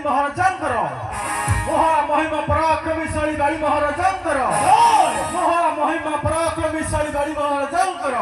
महाराजांकर महामहिमा पराक्रमशाली बाड़ी महाराजांकर महामहिमा पराक्रमशाली बाड़ी महाराजांकर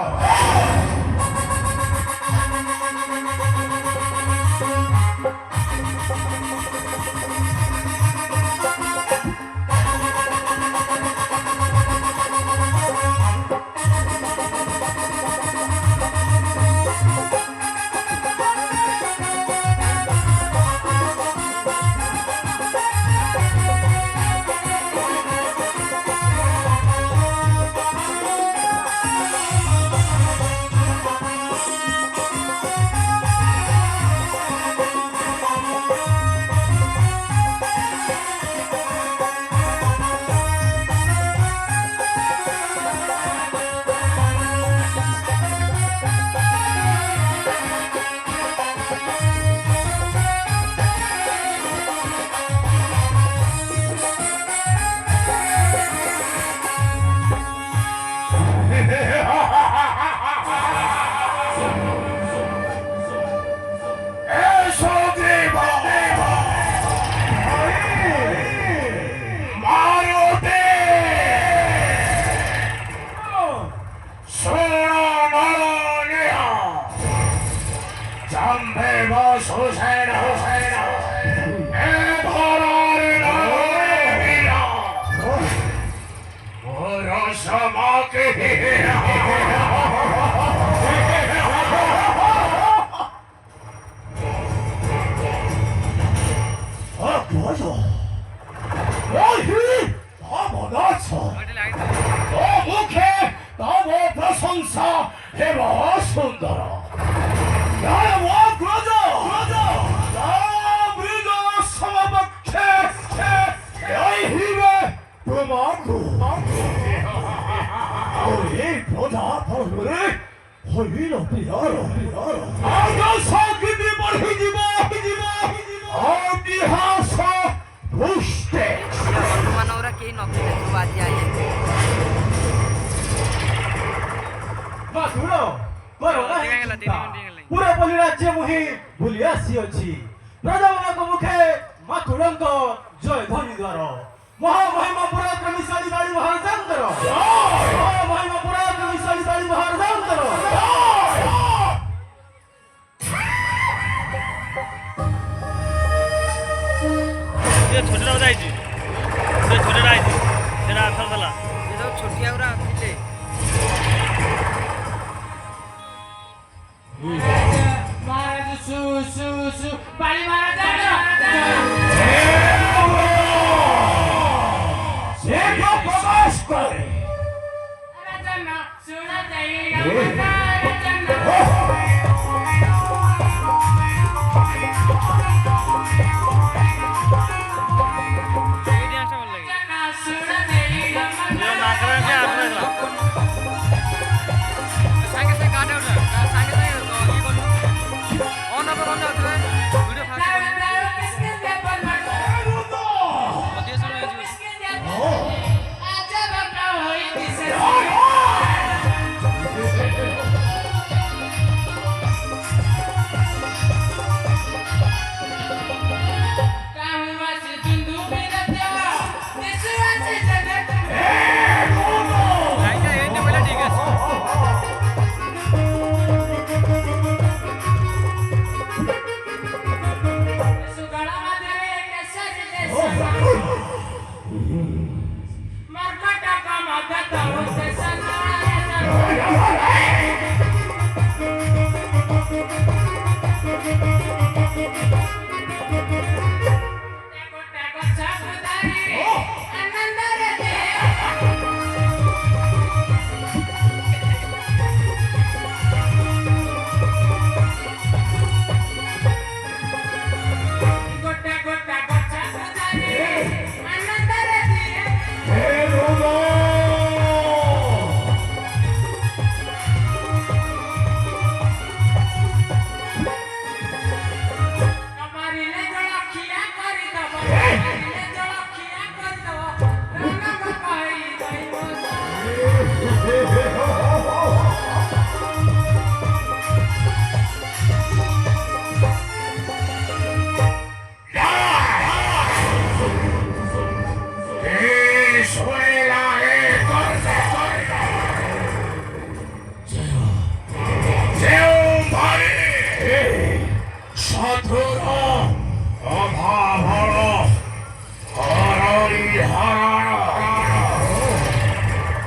पूरा बोली राज्य मुहि भूली आसी अछि प्रजाମାନଙ୍କ मुखे मातुरଙ୍କ जय ध्वनि द्वार महामहिमा पराक्रमशाली बाड़ी महाराजांकर महामहिमा पराक्रमशाली बाड़ी महाराजांकर ये छोटा जाइछि से छोटा जाइछि सेरा अथर दला ये सब छोटिया उरा थिले महाराज सु सु सु बाड़ी महाराज से को प्रकाश करे राजा ना सुना दे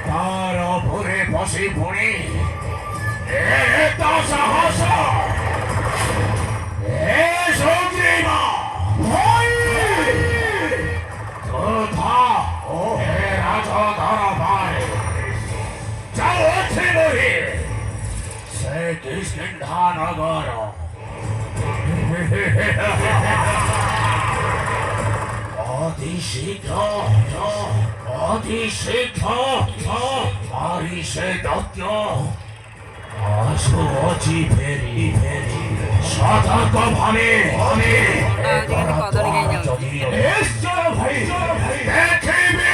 তার উপরে বসে পড়ে এটা সাহস সুগ্রীবা যোদ্ধা হে রাজা দরবারে যাও আছে বহি সে কিষ্কিন্ধা নগর অতি শীঘ্র মারি সে দত্ত আসো অচি ফেরি সতর্ক ভাবে যদি নিশ্চয় ভাই দেখিবে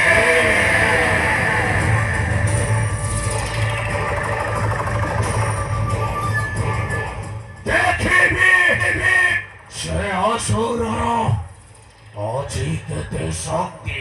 সে অসুর অচিতে শক্তি